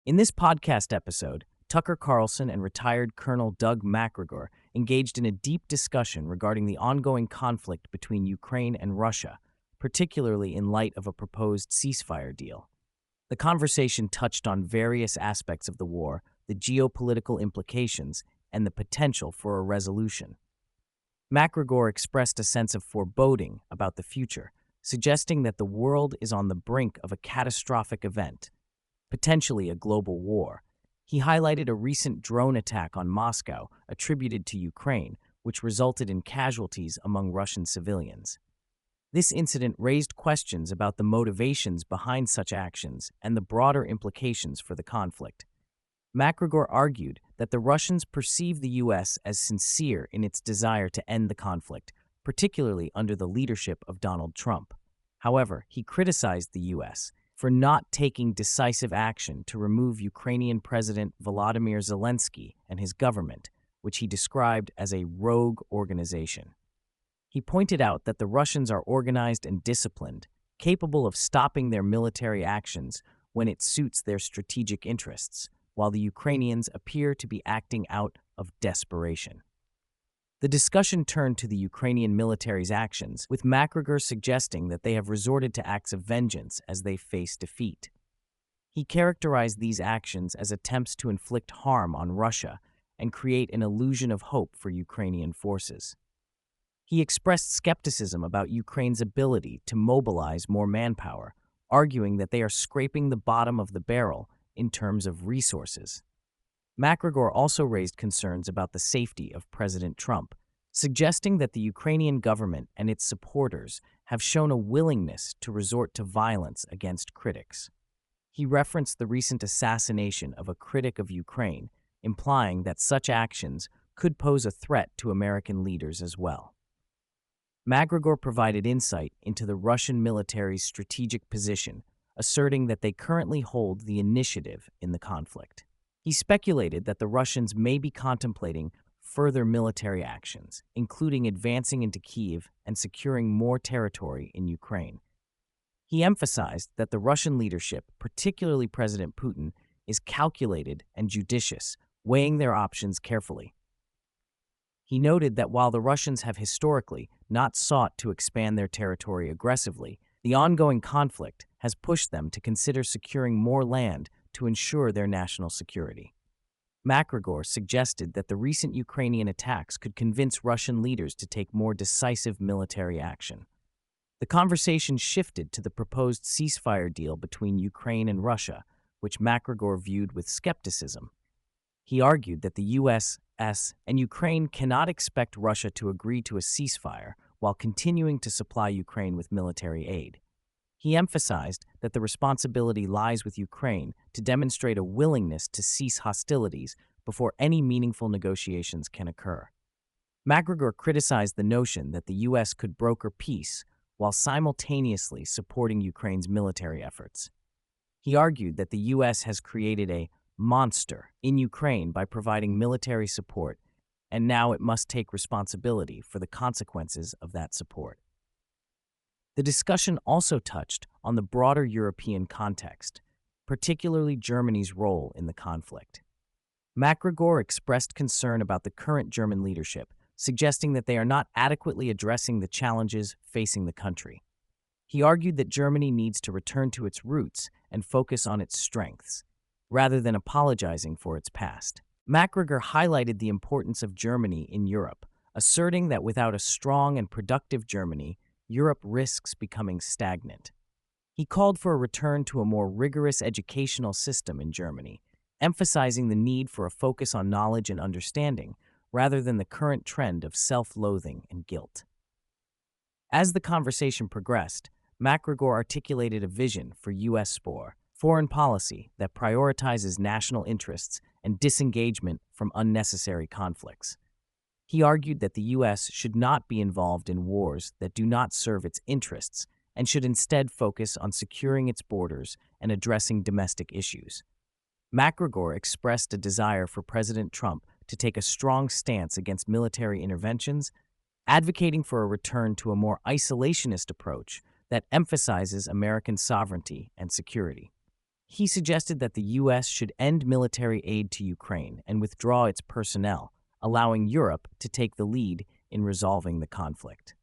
In this podcast episode, Tucker Carlson and retired Colonel Doug Macgregor engaged in a deep discussion regarding the ongoing conflict between Ukraine and Russia, particularly in light of a proposed ceasefire deal. The conversation touched on various aspects of the war, the geopolitical implications, and the potential for a resolution. Macgregor expressed a sense of foreboding about the future, suggesting that the world is on the brink of a catastrophic event, potentially a global war. He highlighted a recent drone attack on Moscow attributed to Ukraine, which resulted in casualties among Russian civilians. This incident raised questions about the motivations behind such actions and the broader implications for the conflict. Macgregor argued that the Russians perceive the U.S. as sincere in its desire to end the conflict, particularly under the leadership of Donald Trump. However, he criticized the U.S. for not taking decisive action to remove Ukrainian President Volodymyr Zelensky and his government, which he described as a rogue organization. He pointed out that the Russians are organized and disciplined, capable of stopping their military actions when it suits their strategic interests, while the Ukrainians appear to be acting out of desperation. The discussion turned to the Ukrainian military's actions, with Macgregor suggesting that they have resorted to acts of vengeance as they face defeat. He characterized these actions as attempts to inflict harm on Russia and create an illusion of hope for Ukrainian forces. He expressed skepticism about Ukraine's ability to mobilize more manpower, arguing that they are scraping the bottom of the barrel in terms of resources. Macgregor also raised concerns about the safety of President Trump, suggesting that the Ukrainian government and its supporters have shown a willingness to resort to violence against critics. He referenced the recent assassination of a critic of Ukraine, implying that such actions could pose a threat to American leaders as well. Macgregor provided insight into the Russian military's strategic position, asserting that they currently hold the initiative in the conflict. He speculated that the Russians may be contemplating further military actions, including advancing into Kyiv and securing more territory in Ukraine. He emphasized that the Russian leadership, particularly President Putin, is calculated and judicious, weighing their options carefully. He noted that while the Russians have historically not sought to expand their territory aggressively, the ongoing conflict has pushed them to consider securing more land to ensure their national security. Macgregor suggested that the recent Ukrainian attacks could convince Russian leaders to take more decisive military action. The conversation shifted to the proposed ceasefire deal between Ukraine and Russia, which Macgregor viewed with skepticism. He argued that the U.S. and Ukraine cannot expect Russia to agree to a ceasefire while continuing to supply Ukraine with military aid. He emphasized that the responsibility lies with Ukraine to demonstrate a willingness to cease hostilities before any meaningful negotiations can occur. Macgregor criticized the notion that the U.S. could broker peace while simultaneously supporting Ukraine's military efforts. He argued that the U.S. has created a monster in Ukraine by providing military support, and now it must take responsibility for the consequences of that support. The discussion also touched on the broader European context, particularly Germany's role in the conflict. Macgregor expressed concern about the current German leadership, suggesting that they are not adequately addressing the challenges facing the country. He argued that Germany needs to return to its roots and focus on its strengths, rather than apologizing for its past. Macgregor highlighted the importance of Germany in Europe, asserting that without a strong and productive Germany, Europe risks becoming stagnant. He called for a return to a more rigorous educational system in Germany, emphasizing the need for a focus on knowledge and understanding rather than the current trend of self-loathing and guilt. As the conversation progressed, Macgregor articulated a vision for U.S. foreign policy that prioritizes national interests and disengagement from unnecessary conflicts. He argued that the U.S. should not be involved in wars that do not serve its interests and should instead focus on securing its borders and addressing domestic issues. Macgregor expressed a desire for President Trump to take a strong stance against military interventions, advocating for a return to a more isolationist approach that emphasizes American sovereignty and security. He suggested that the U.S. should end military aid to Ukraine and withdraw its personnel, allowing Europe to take the lead in resolving the conflict.